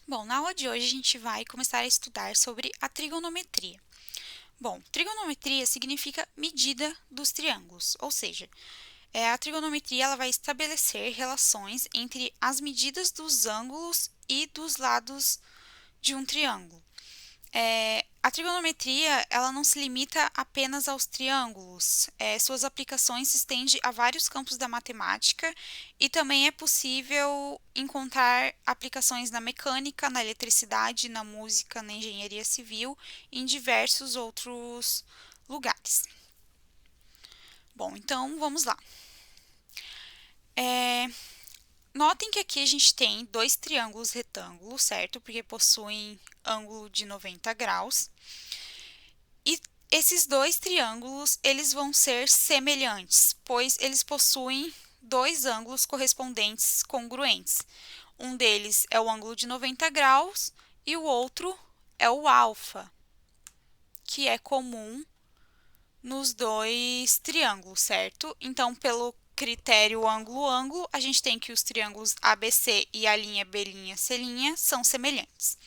Bom, na aula de hoje a gente vai começar a estudar sobre a trigonometria. Bom, trigonometria significa medida dos triângulos, ou seja, a trigonometria ela vai estabelecer relações entre as medidas dos ângulos e dos lados de um triângulo. A trigonometria ela não se limita apenas aos triângulos, suas aplicações se estendem a vários campos da matemática e também é possível encontrar aplicações na mecânica, na eletricidade, na música, na engenharia civil e em diversos outros lugares. Bom, então vamos lá. Notem que aqui a gente tem dois triângulos retângulos, certo? Porque possuem ângulo de 90 graus. E esses dois triângulos, eles vão ser semelhantes, pois eles possuem dois ângulos correspondentes congruentes. Um deles é o ângulo de 90 graus e o outro é o alfa, que é comum nos dois triângulos, certo? Então, pelo critério ângulo-ângulo, a gente tem que os triângulos ABC e a linha B', C' são semelhantes.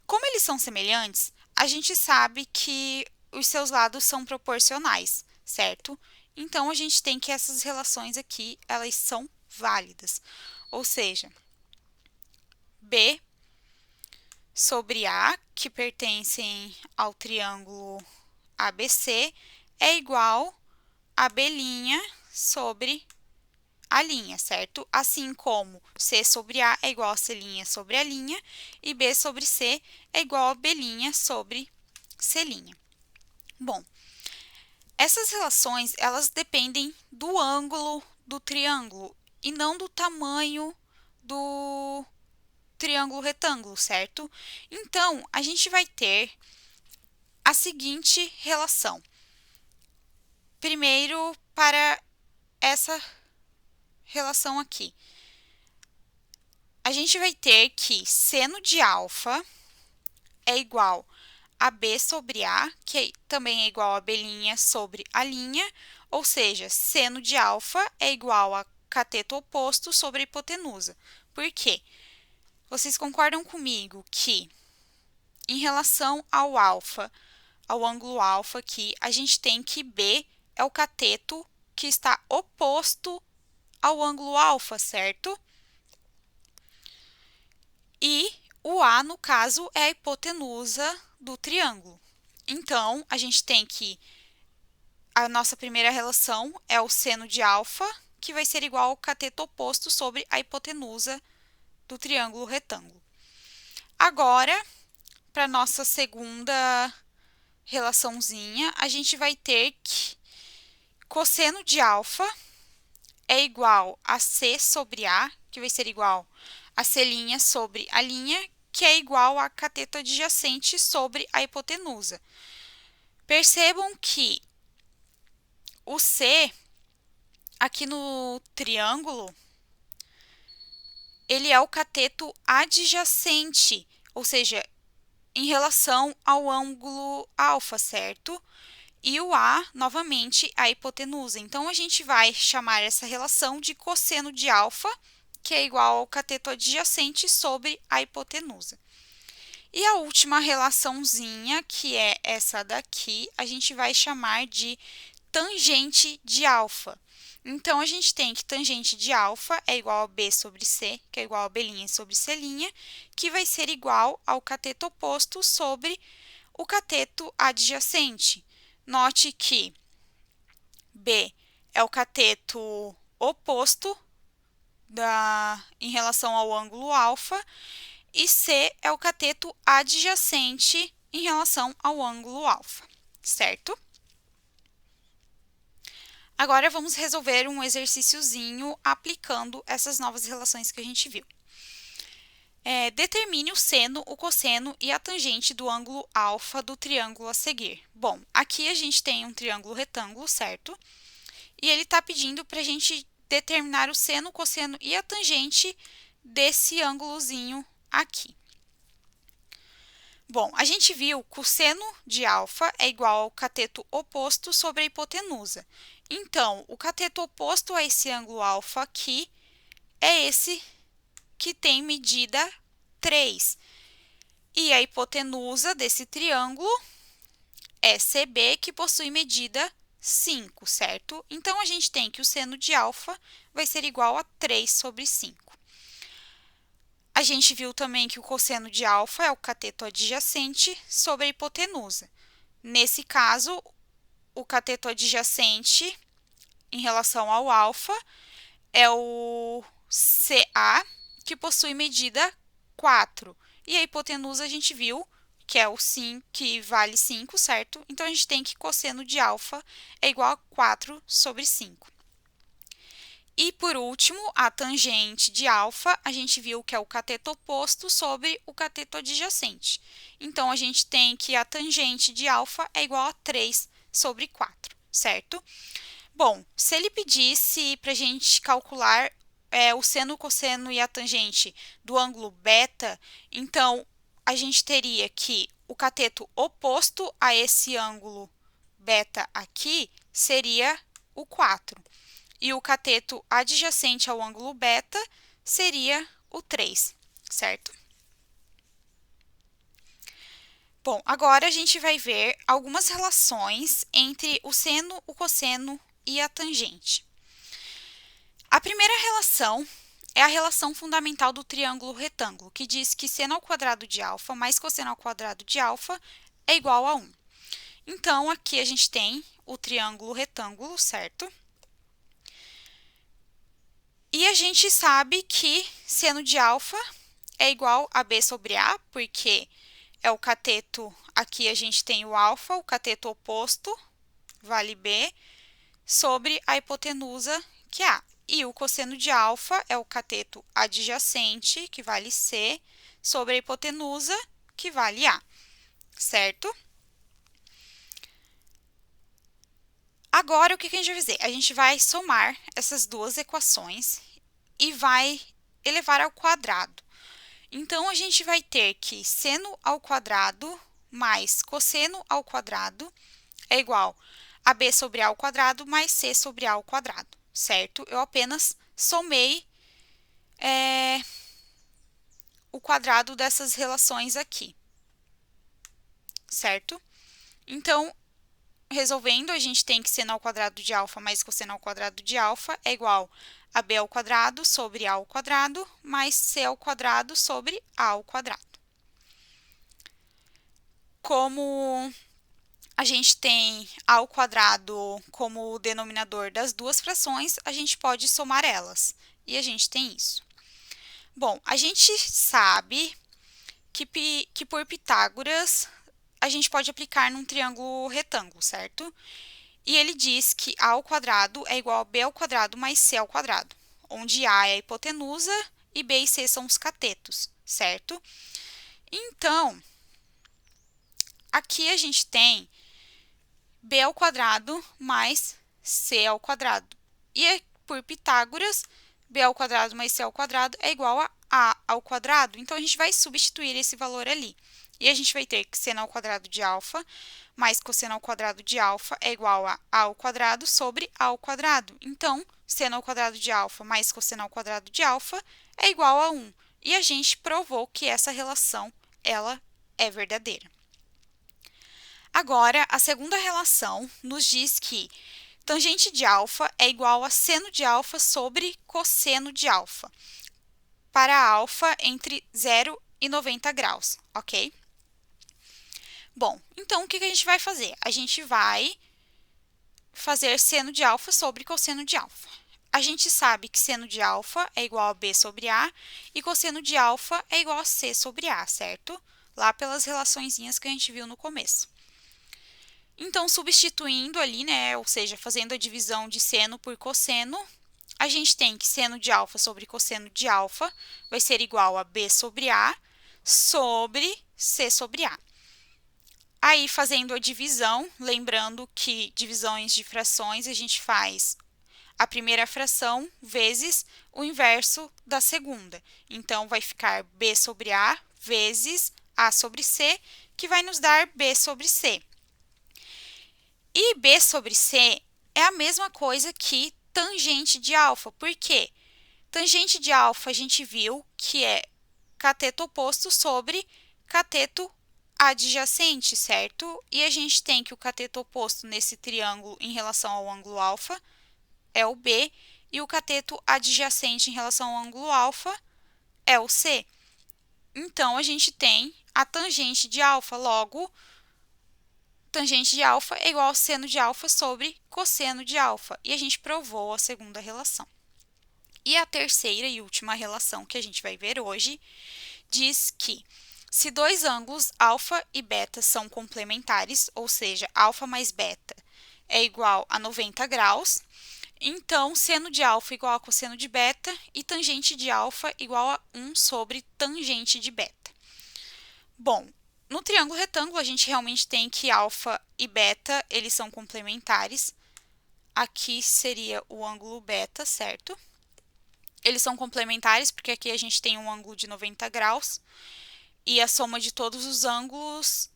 Como eles são semelhantes, a gente sabe que os seus lados são proporcionais, certo? Então, a gente tem que essas relações aqui, elas são válidas. Ou seja, B sobre A, que pertencem ao triângulo ABC, é igual a B' sobre a linha, certo? Assim como C sobre A é igual a C' sobre a linha e B sobre C é igual a B' sobre C'. Bom, essas relações, elas dependem do ângulo do triângulo e não do tamanho do triângulo retângulo, certo? Então, a gente vai ter a seguinte relação. Primeiro, para essa relação aqui, a gente vai ter que seno de alfa é igual a B sobre A, que também é igual a B' sobre a linha, ou seja, seno de alfa é igual a cateto oposto sobre a hipotenusa. Por quê? Vocês concordam comigo que, em relação ao alfa, ao ângulo alfa aqui, a gente tem que B é o cateto que está oposto ao ângulo alfa, certo? E o A, no caso, é a hipotenusa do triângulo. Então, a gente tem que a nossa primeira relação é o seno de alfa, que vai ser igual ao cateto oposto sobre a hipotenusa do triângulo retângulo. Agora, para a nossa segunda relaçãozinha, a gente vai ter que cosseno de alfa é igual a C sobre A, que vai ser igual a C' sobre a linha, que é igual a cateto adjacente sobre a hipotenusa. Percebam que o C, aqui no triângulo, ele é o cateto adjacente, ou seja, em relação ao ângulo alfa, certo? E o A, novamente, a hipotenusa. Então, a gente vai chamar essa relação de cosseno de alfa, que é igual ao cateto adjacente sobre a hipotenusa. E a última relaçãozinha, que é essa daqui, a gente vai chamar de tangente de alfa. Então, a gente tem que tangente de alfa é igual a B sobre C, que é igual a B' sobre C', que vai ser igual ao cateto oposto sobre o cateto adjacente. Note que B é o cateto oposto em relação ao ângulo alfa e C é o cateto adjacente em relação ao ângulo alfa, certo? Agora, vamos resolver um exercíciozinho aplicando essas novas relações que a gente viu. Determine o seno, o cosseno e a tangente do ângulo alfa do triângulo a seguir. Bom, aqui a gente tem um triângulo retângulo, certo? E ele está pedindo para a gente determinar o seno, o cosseno e a tangente desse ângulozinho aqui. Bom, a gente viu que o seno de alfa é igual ao cateto oposto sobre a hipotenusa. Então, o cateto oposto a esse ângulo alfa aqui é esse que tem medida 3. E a hipotenusa desse triângulo é CB, que possui medida 5, certo? Então, a gente tem que o seno de alfa vai ser igual a 3 sobre 5. A gente viu também que o cosseno de alfa é o cateto adjacente sobre a hipotenusa. Nesse caso, o cateto adjacente em relação ao alfa é o CA, que possui medida 4. E a hipotenusa a gente viu que é o 5, que vale 5, certo? Então, a gente tem que cosseno de alfa é igual a 4 sobre 5. E, por último, a tangente de alfa, a gente viu que é o cateto oposto sobre o cateto adjacente. Então, a gente tem que a tangente de alfa é igual a 3 sobre 4, certo? Bom, se ele pedisse para a gente calcular o seno, o cosseno e a tangente do ângulo beta, então, a gente teria que o cateto oposto a esse ângulo beta aqui seria o 4. E o cateto adjacente ao ângulo beta seria o 3, certo? Bom, agora a gente vai ver algumas relações entre o seno, o cosseno e a tangente. A primeira relação é a relação fundamental do triângulo retângulo, que diz que seno ao quadrado de alfa mais cosseno ao quadrado de alfa é igual a 1. Então, aqui a gente tem o triângulo retângulo, certo? E a gente sabe que seno de alfa é igual a B sobre A, porque é o cateto, aqui a gente tem o alfa, o cateto oposto, vale B, sobre a hipotenusa, que é A. E o cosseno de alfa é o cateto adjacente, que vale C, sobre a hipotenusa, que vale A, certo? Agora, o que a gente vai fazer? A gente vai somar essas duas equações e vai elevar ao quadrado. Então, a gente vai ter que seno ao quadrado mais cosseno ao quadrado é igual a B sobre A ao quadrado mais C sobre A ao quadrado, certo? Eu apenas somei o quadrado dessas relações aqui, certo? Então, resolvendo, a gente tem que seno ao quadrado de alfa mais cosseno ao quadrado de alfa é igual a B ao quadrado sobre A ao quadrado mais C ao quadrado sobre A ao quadrado. Como a gente tem A ao quadrado como o denominador das duas frações, a gente pode somar elas. E a gente tem isso. Bom, a gente sabe que por Pitágoras, a gente pode aplicar num triângulo retângulo, certo? E ele diz que A ao quadrado é igual a B ao quadrado mais C ao quadrado, onde A é a hipotenusa e B e C são os catetos, certo? Então, aqui a gente tem B ao quadrado mais C ao quadrado. E por Pitágoras, B ao quadrado mais C ao quadrado é igual a ao quadrado. Então, a gente vai substituir esse valor ali. E a gente vai ter que seno ao quadrado de alfa mais cosseno ao quadrado de alfa é igual a ao quadrado sobre A ao quadrado. Então, seno ao quadrado de alfa mais cosseno ao quadrado de alfa é igual a 1. E a gente provou que essa relação ela é verdadeira. Agora, a segunda relação nos diz que tangente de alfa é igual a seno de alfa sobre cosseno de alfa, para alfa entre 0 e 90 graus, ok? Bom, então, o que a gente vai fazer? A gente vai fazer seno de alfa sobre cosseno de alfa. A gente sabe que seno de alfa é igual a B sobre A e cosseno de alfa é igual a C sobre A, certo? Lá pelas relaçõezinhas que a gente viu no começo. Então, substituindo ali, né, ou seja, fazendo a divisão de seno por cosseno, a gente tem que seno de alfa sobre cosseno de alfa vai ser igual a B sobre A sobre C sobre A. Aí, fazendo a divisão, lembrando que divisões de frações a gente faz a primeira fração vezes o inverso da segunda. Então, vai ficar B sobre A vezes A sobre C, que vai nos dar B sobre C. E B sobre C é a mesma coisa que tangente de alfa. Por quê? Tangente de alfa a gente viu que é cateto oposto sobre cateto adjacente, certo? E a gente tem que o cateto oposto nesse triângulo em relação ao ângulo alfa é o B, e o cateto adjacente em relação ao ângulo alfa é o C. Então, a gente tem a tangente de alfa, logo, tangente de alfa é igual a seno de alfa sobre cosseno de alfa. E a gente provou a segunda relação. E a terceira e última relação que a gente vai ver hoje diz que se dois ângulos alfa e beta são complementares, ou seja, alfa mais beta é igual a 90 graus, então seno de alfa igual a cosseno de beta e tangente de alfa igual a 1 sobre tangente de beta. Bom, no triângulo retângulo a gente realmente tem que alfa e beta, eles são complementares. Aqui seria o ângulo beta, certo? Eles são complementares porque aqui a gente tem um ângulo de 90 graus e a soma de todos os ângulos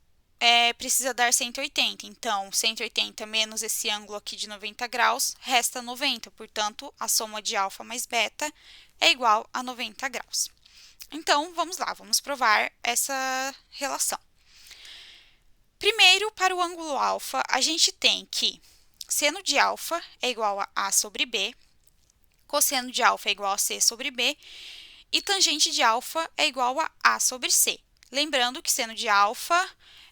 precisa dar 180. Então, 180 menos esse ângulo aqui de 90 graus, resta 90. Portanto, a soma de alfa mais beta é igual a 90 graus. Então, vamos lá, vamos provar essa relação. Primeiro, para o ângulo alfa, a gente tem que seno de alfa é igual a A sobre B, cosseno de alfa é igual a C sobre B, e tangente de alfa é igual a A sobre C. Lembrando que seno de alfa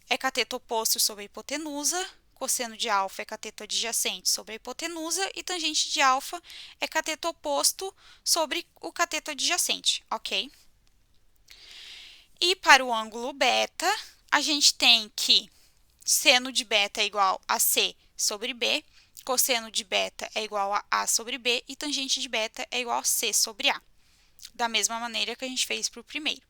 é cateto oposto sobre a hipotenusa, cosseno de alfa é cateto adjacente sobre a hipotenusa, e tangente de alfa é cateto oposto sobre o cateto adjacente, ok? E para o ângulo beta, a gente tem que seno de beta é igual a C sobre B, cosseno de beta é igual a A sobre B e tangente de beta é igual a C sobre A. Da mesma maneira que a gente fez para o primeiro.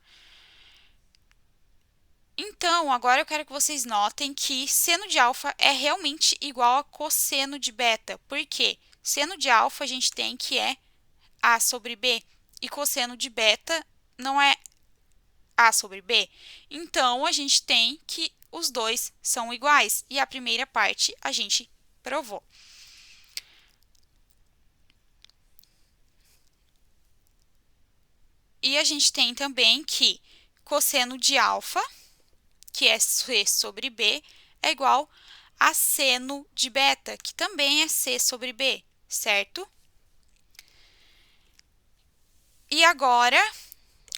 Então, agora eu quero que vocês notem que seno de alfa é realmente igual a cosseno de beta. Por quê? Seno de alfa a gente tem que é A sobre B e cosseno de beta não é A sobre B. Então, a gente tem que os dois são iguais. E a primeira parte a gente provou. E a gente tem também que cosseno de alfa, que é C sobre B, é igual a seno de beta, que também é C sobre B, certo? E agora,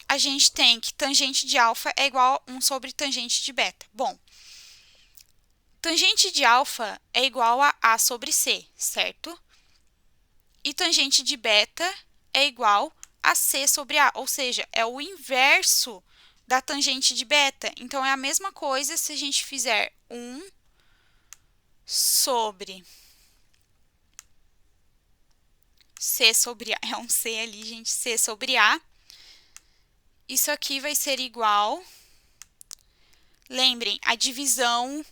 a gente tem que tangente de alfa é igual a 1 sobre tangente de beta. Bom, tangente de alfa é igual a A sobre C, certo? E tangente de beta é igual a C sobre A, ou seja, é o inverso da tangente de beta. Então, é a mesma coisa se a gente fizer 1 sobre C sobre A. É um C ali, gente, C sobre A. Isso aqui vai ser igual... Lembrem, a divisão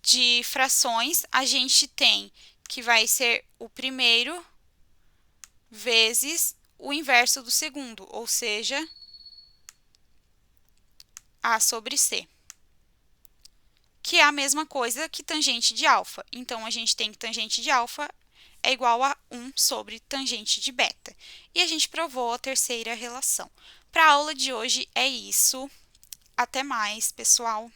de frações, a gente tem que vai ser o primeiro vezes o inverso do segundo, ou seja, A sobre C, que é a mesma coisa que tangente de alfa. Então, a gente tem que tangente de alfa é igual a 1 sobre tangente de beta. E a gente provou a terceira relação. Para a aula de hoje é isso. Até mais, pessoal!